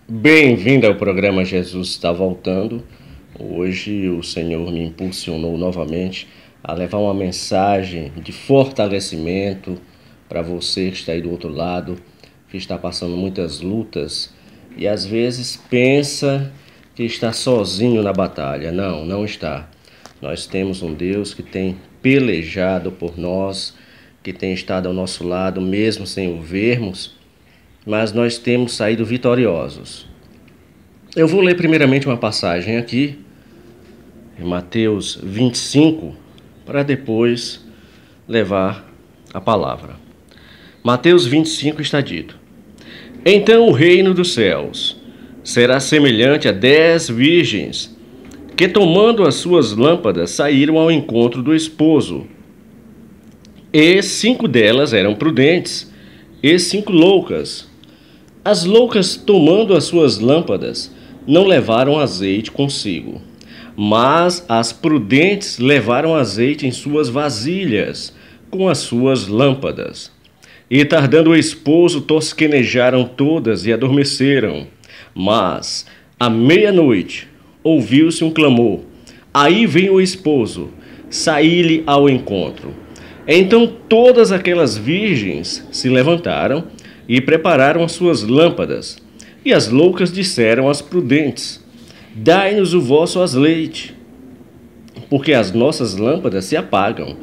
Bem-vindo ao programa Jesus está voltando. Hoje o Senhor me impulsionou novamente a levar uma mensagem de fortalecimento para você que está aí do outro lado, que está passando muitas lutas e às vezes pensa que está sozinho na batalha. Não, não está. Nós temos um Deus que tem pelejado por nós, que tem estado ao nosso lado mesmo sem o vermos, mas nós temos saído vitoriosos. Eu vou ler primeiramente uma passagem aqui, em Mateus 25, para depois levar a palavra. Mateus 25 está dito: Então o reino dos céus será semelhante a 10 virgens, que tomando as suas lâmpadas saíram ao encontro do esposo. E 5 delas eram prudentes, e 5 loucas. As loucas, tomando as suas lâmpadas, não levaram azeite consigo, mas as prudentes levaram azeite em suas vasilhas, com as suas lâmpadas. E tardando o esposo, tosquenejaram todas e adormeceram. Mas, à meia-noite, ouviu-se um clamor. Aí vem o esposo, saí-lhe ao encontro. Então todas aquelas virgens se levantaram e prepararam as suas lâmpadas. E as loucas disseram às prudentes: Dai-nos o vosso azeite, porque as nossas lâmpadas se apagam.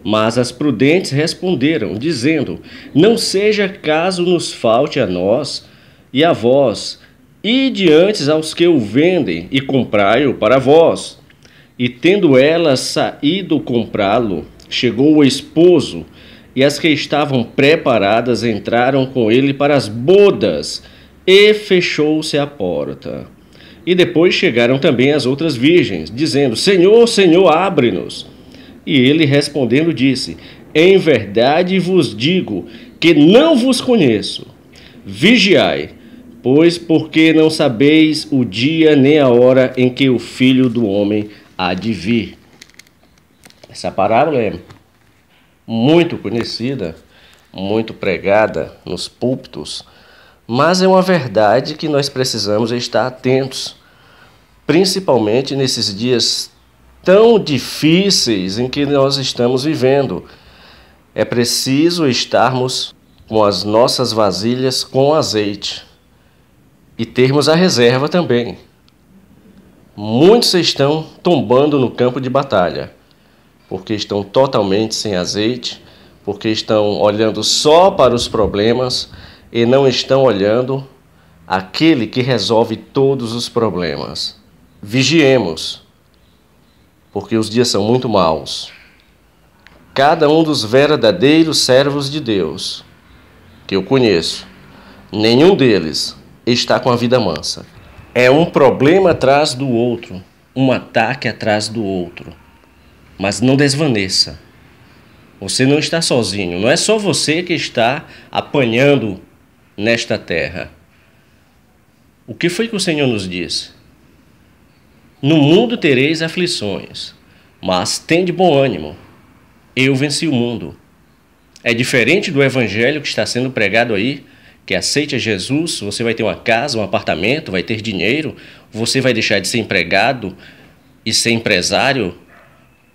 Mas as prudentes responderam, dizendo: Não seja caso nos falte a nós e a vós, ide antes aos que o vendem e comprai-o para vós. E tendo elas saído comprá-lo, chegou o esposo, e as que estavam preparadas entraram com ele para as bodas, e fechou-se a porta. E depois chegaram também as outras virgens, dizendo: Senhor, Senhor, abre-nos. E ele respondendo disse: Em verdade vos digo que não vos conheço. Vigiai, pois porque não sabeis o dia nem a hora em que o Filho do Homem há de vir. Essa parábola é muito conhecida, muito pregada nos púlpitos, mas é uma verdade que nós precisamos estar atentos, principalmente nesses dias tão difíceis em que nós estamos vivendo. É preciso estarmos com as nossas vasilhas com azeite e termos a reserva também. Muitos estão tombando no campo de batalha, porque estão totalmente sem azeite, porque estão olhando só para os problemas e não estão olhando aquele que resolve todos os problemas. Vigiemos, porque os dias são muito maus. Cada um dos verdadeiros servos de Deus que eu conheço, nenhum deles está com a vida mansa. É um problema atrás do outro, um ataque atrás do outro. Mas não desvaneça. Você não está sozinho. Não é só você que está apanhando nesta terra. O que foi que o Senhor nos disse? No mundo tereis aflições, mas tende bom ânimo. Eu venci o mundo. É diferente do evangelho que está sendo pregado aí, que aceite a Jesus, você vai ter uma casa, um apartamento, vai ter dinheiro, você vai deixar de ser empregado e ser empresário.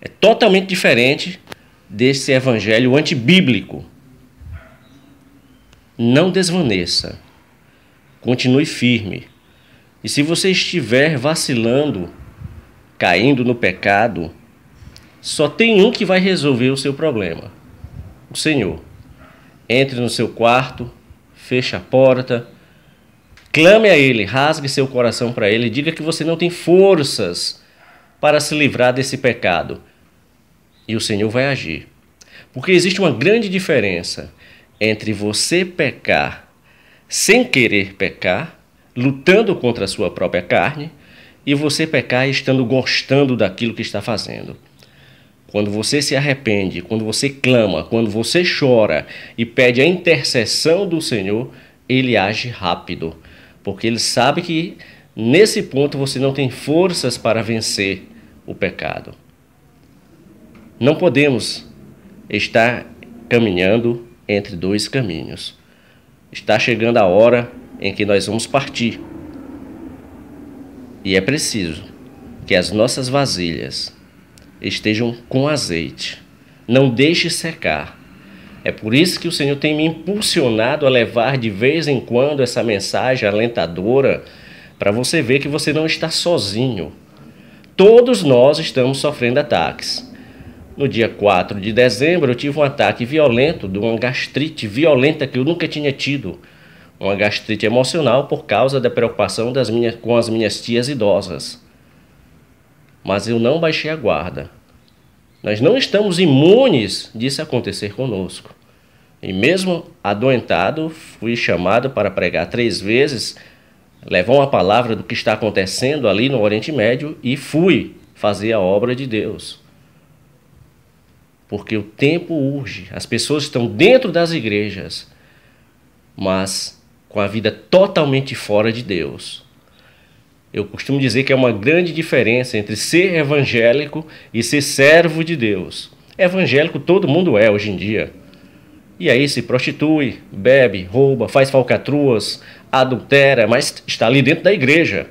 É totalmente diferente desse evangelho antibíblico. Não desvaneça. Continue firme. E se você estiver vacilando, caindo no pecado, só tem um que vai resolver o seu problema: o Senhor. Entre no seu quarto, feche a porta, clame a Ele, rasgue seu coração para Ele, diga que você não tem forças para se livrar desse pecado. E o Senhor vai agir. Porque existe uma grande diferença entre você pecar sem querer pecar, lutando contra a sua própria carne, e você pecar estando gostando daquilo que está fazendo. Quando você se arrepende, quando você clama, quando você chora e pede a intercessão do Senhor, Ele age rápido. Porque Ele sabe que nesse ponto você não tem forças para vencer o pecado. Não podemos estar caminhando entre dois caminhos. Está chegando a hora em que nós vamos partir. E é preciso que as nossas vasilhas estejam com azeite. Não deixe secar. É por isso que o Senhor tem me impulsionado a levar de vez em quando essa mensagem alentadora, para você ver que você não está sozinho. Todos nós estamos sofrendo ataques. No dia 4 de dezembro eu tive um ataque violento de uma gastrite violenta que eu nunca tinha tido. Uma gastrite emocional por causa da preocupação com as minhas tias idosas. Mas eu não baixei a guarda. Nós não estamos imunes disso acontecer conosco. E mesmo adoentado, fui chamado para pregar 3 vezes, levar uma palavra do que está acontecendo ali no Oriente Médio e fui fazer a obra de Deus. Porque o tempo urge. As pessoas estão dentro das igrejas, mas com a vida totalmente fora de Deus. Eu costumo dizer que é uma grande diferença entre ser evangélico e ser servo de Deus. Evangélico todo mundo é hoje em dia. E aí se prostitui, bebe, rouba, faz falcatruas, adultera, mas está ali dentro da igreja.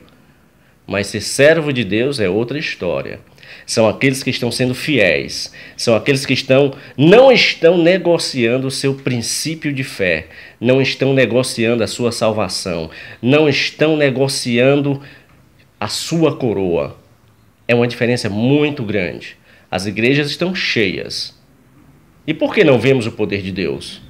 Mas ser servo de Deus é outra história. São aqueles que estão sendo fiéis. São aqueles que não estão negociando o seu princípio de fé. Não estão negociando a sua salvação. Não estão negociando a sua coroa. É uma diferença muito grande. As igrejas estão cheias. E por que não vemos o poder de Deus?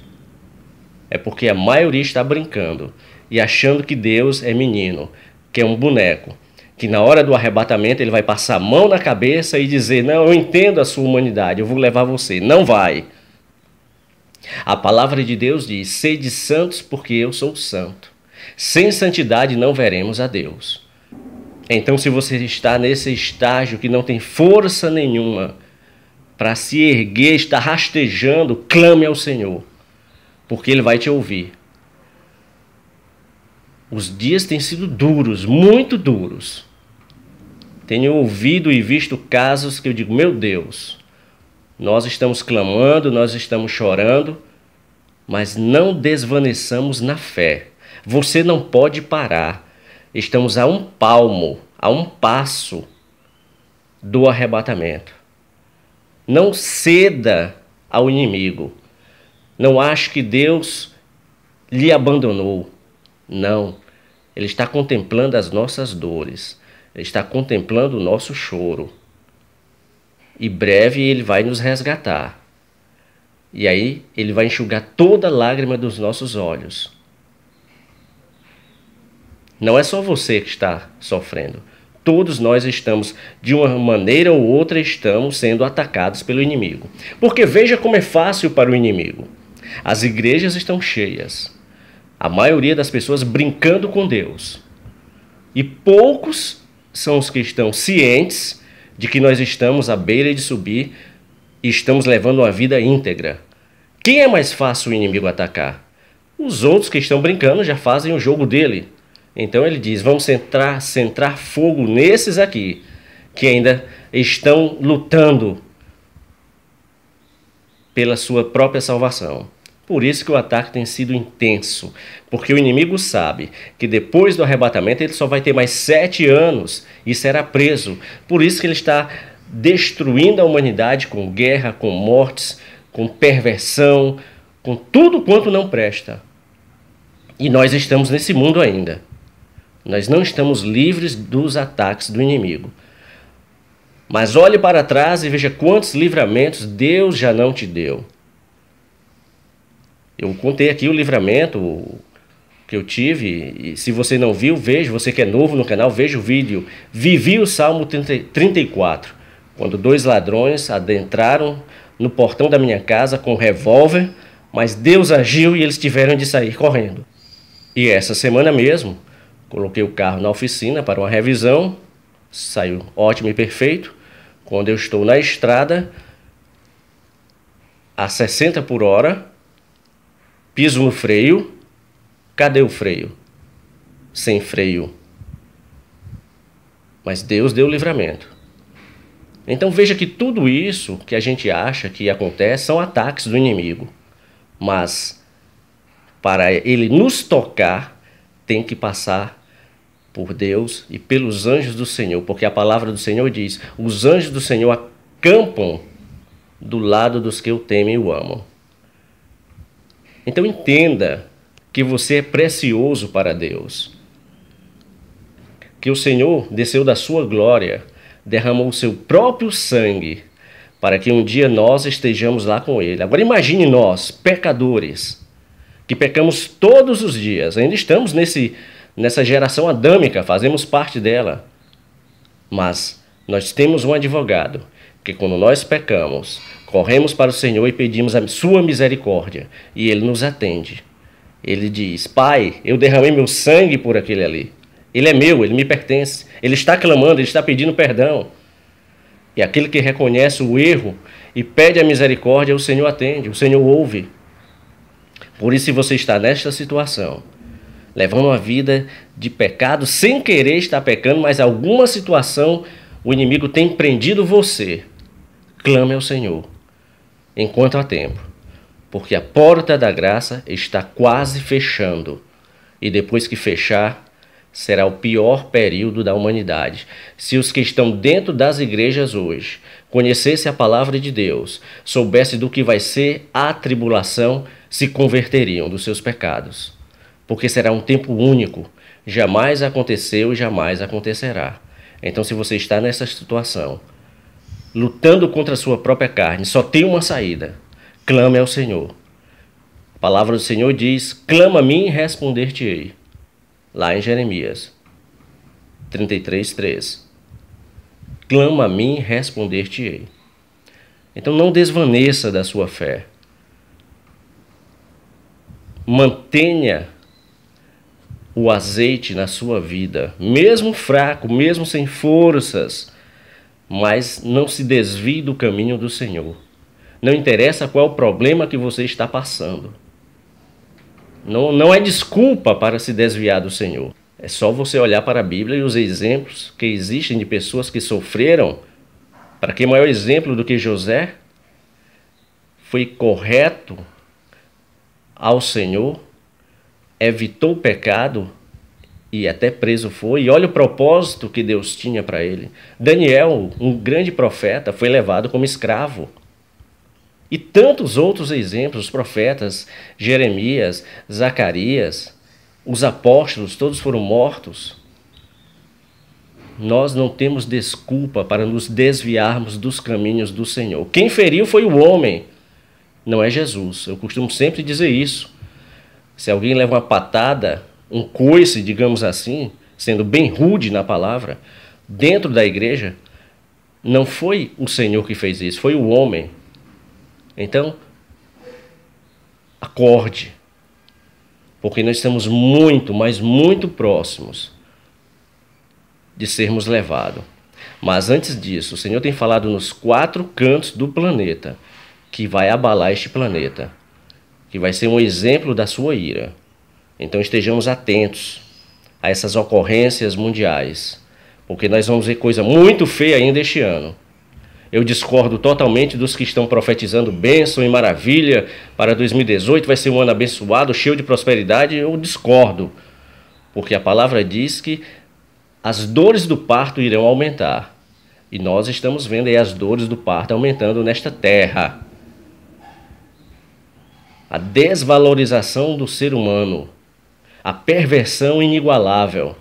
É porque a maioria está brincando e achando que Deus é menino, que é um boneco, que na hora do arrebatamento ele vai passar a mão na cabeça e dizer: não, eu entendo a sua humanidade, eu vou levar você. Não vai. A palavra de Deus diz: sede santos porque eu sou santo. Sem santidade não veremos a Deus. Então, se você está nesse estágio que não tem força nenhuma para se erguer, está rastejando, clame ao Senhor, porque Ele vai te ouvir. Os dias têm sido duros, muito duros. Tenho ouvido e visto casos que eu digo: meu Deus, nós estamos clamando, nós estamos chorando, mas não desvaneçamos na fé. Você não pode parar. Estamos a um palmo, a um passo do arrebatamento. Não ceda ao inimigo. Não ache que Deus lhe abandonou. Não. Ele está contemplando as nossas dores. Ele está contemplando o nosso choro. E breve Ele vai nos resgatar. E aí Ele vai enxugar toda lágrima dos nossos olhos. Não é só você que está sofrendo. Todos nós estamos, de uma maneira ou outra, estamos sendo atacados pelo inimigo. Porque veja como é fácil para o inimigo. As igrejas estão cheias. A maioria das pessoas brincando com Deus. E poucos são os que estão cientes de que nós estamos à beira de subir e estamos levando uma vida íntegra. Quem é mais fácil o inimigo atacar? Os outros que estão brincando já fazem o jogo dele. Então ele diz: vamos centrar fogo nesses aqui, que ainda estão lutando pela sua própria salvação. Por isso que o ataque tem sido intenso, porque o inimigo sabe que depois do arrebatamento ele só vai ter mais 7 anos e será preso. Por isso que ele está destruindo a humanidade com guerra, com mortes, com perversão, com tudo quanto não presta. E nós estamos nesse mundo ainda. Nós não estamos livres dos ataques do inimigo. Mas olhe para trás e veja quantos livramentos Deus já não te deu. Eu contei aqui o livramento que eu tive, e se você não viu, veja. Você que é novo no canal, veja o vídeo. Vivi o Salmo 34, quando 2 ladrões adentraram no portão da minha casa com um revólver, mas Deus agiu e eles tiveram de sair correndo. E essa semana mesmo, coloquei o carro na oficina para uma revisão, saiu ótimo e perfeito. Quando eu estou na estrada, a 60 por hora, piso no freio. Cadê o freio? Sem freio. Mas Deus deu o livramento. Então veja que tudo isso que a gente acha que acontece são ataques do inimigo. Mas para ele nos tocar, tem que passar por Deus e pelos anjos do Senhor, porque a palavra do Senhor diz: os anjos do Senhor acampam do lado dos que o temem e o amam. Então entenda que você é precioso para Deus, que o Senhor desceu da sua glória, derramou o seu próprio sangue, para que um dia nós estejamos lá com Ele. Agora imagine nós, pecadores, que pecamos todos os dias, ainda estamos nessa geração adâmica, fazemos parte dela. Mas nós temos um advogado, que quando nós pecamos, corremos para o Senhor e pedimos a sua misericórdia, e Ele nos atende. Ele diz: Pai, eu derramei meu sangue por aquele ali. Ele é meu, ele me pertence. Ele está clamando, ele está pedindo perdão. E aquele que reconhece o erro e pede a misericórdia, o Senhor atende, o Senhor ouve. Por isso, se você está nesta situação, levando uma vida de pecado, sem querer estar pecando, mas alguma situação o inimigo tem prendido você, clame ao Senhor, enquanto há tempo, porque a porta da graça está quase fechando, e depois que fechar, será o pior período da humanidade. Se os que estão dentro das igrejas hoje conhecessem a palavra de Deus, soubessem do que vai ser a tribulação, se converteriam dos seus pecados. Porque será um tempo único, jamais aconteceu e jamais acontecerá. Então, se você está nessa situação, lutando contra a sua própria carne, só tem uma saída: clame ao Senhor. A palavra do Senhor diz: clama a mim e responder-te-ei. Lá em Jeremias 33:3. Clama a mim e responder-te-ei. Então não desvaneça da sua fé. Mantenha o azeite na sua vida, mesmo fraco, mesmo sem forças, mas não se desvie do caminho do Senhor. Não interessa qual é o problema que você está passando. Não é desculpa para se desviar do Senhor. É só você olhar para a Bíblia e os exemplos que existem de pessoas que sofreram. Para que maior exemplo do que José foi correto ao Senhor, evitou o pecado e até preso foi. E olha o propósito que Deus tinha para ele. Daniel, um grande profeta, foi levado como escravo. E tantos outros exemplos, os profetas, Jeremias, Zacarias, os apóstolos, todos foram mortos. Nós não temos desculpa para nos desviarmos dos caminhos do Senhor. Quem feriu foi o homem, não é Jesus. Eu costumo sempre dizer isso. Se alguém leva uma patada, um coice, digamos assim, sendo bem rude na palavra, dentro da igreja, não foi o Senhor que fez isso, foi o homem. Então, acorde, porque nós estamos muito, mas muito próximos de sermos levados. Mas antes disso, o Senhor tem falado nos 4 cantos do planeta, que vai abalar este planeta, que vai ser um exemplo da sua ira. Então estejamos atentos a essas ocorrências mundiais, porque nós vamos ver coisa muito feia ainda este ano. Eu discordo totalmente dos que estão profetizando bênção e maravilha para 2018, vai ser um ano abençoado, cheio de prosperidade. Eu discordo, porque a palavra diz que as dores do parto irão aumentar. E nós estamos vendo aí as dores do parto aumentando nesta terra. A desvalorização do ser humano, a perversão inigualável.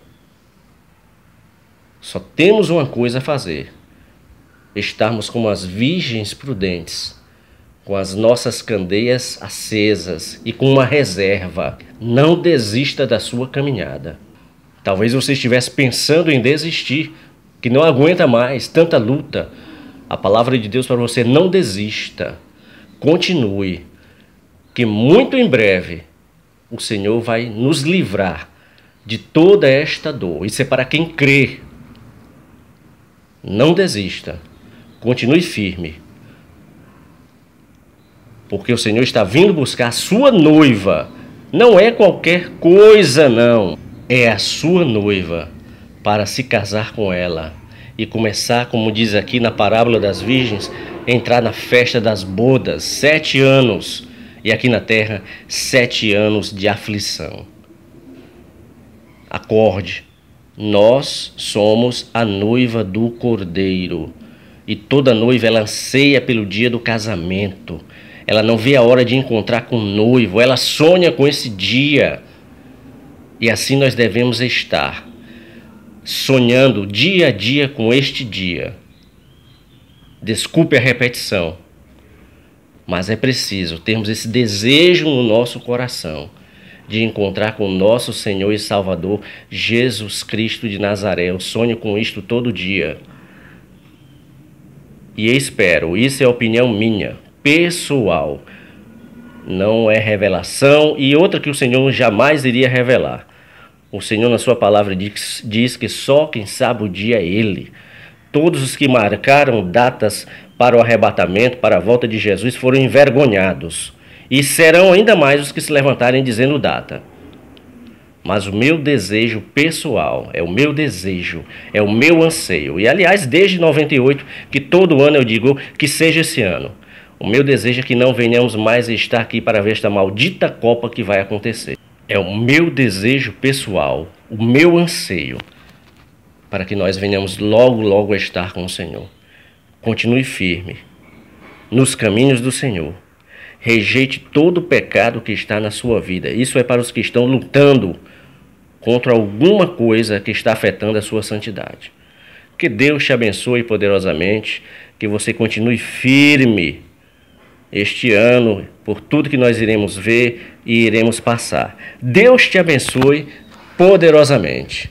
Só temos uma coisa a fazer: estarmos como as virgens prudentes, com as nossas candeias acesas e com uma reserva. Não desista da sua caminhada. Talvez você estivesse pensando em desistir, que não aguenta mais tanta luta. A palavra de Deus para você: não desista, continue, que muito em breve o Senhor vai nos livrar de toda esta dor. Isso é para quem crê. Não desista. Continue firme, porque o Senhor está vindo buscar a sua noiva. Não é qualquer coisa, não. É a sua noiva, para se casar com ela e começar, como diz aqui na parábola das virgens, entrar na festa das bodas. 7 anos, e aqui na terra 7 anos de aflição. Acorde, Nós somos a noiva do Cordeiro. E toda noiva ela anseia pelo dia do casamento. Ela não vê a hora de encontrar com o noivo. Ela sonha com esse dia. E assim nós devemos estar, sonhando dia a dia com este dia. Desculpe a repetição, mas é preciso termos esse desejo no nosso coração de encontrar com o nosso Senhor e Salvador Jesus Cristo de Nazaré. Eu sonho com isto todo dia. E espero, isso é opinião minha, pessoal. Não é revelação, e outra que o Senhor jamais iria revelar. O Senhor na sua palavra diz que só quem sabe o dia é Ele. Todos os que marcaram datas para o arrebatamento, para a volta de Jesus, foram envergonhados. E serão ainda mais os que se levantarem dizendo data. Mas o meu desejo pessoal, é o meu desejo, é o meu anseio. E aliás, desde 98, que todo ano eu digo que seja esse ano. O meu desejo é que não venhamos mais estar aqui para ver esta maldita Copa que vai acontecer. É o meu desejo pessoal, o meu anseio, para que nós venhamos logo, logo estar com o Senhor. Continue firme nos caminhos do Senhor. Rejeite todo o pecado que está na sua vida. Isso é para os que estão lutando contra alguma coisa que está afetando a sua santidade. Que Deus te abençoe poderosamente, que você continue firme este ano, por tudo que nós iremos ver e iremos passar. Deus te abençoe poderosamente.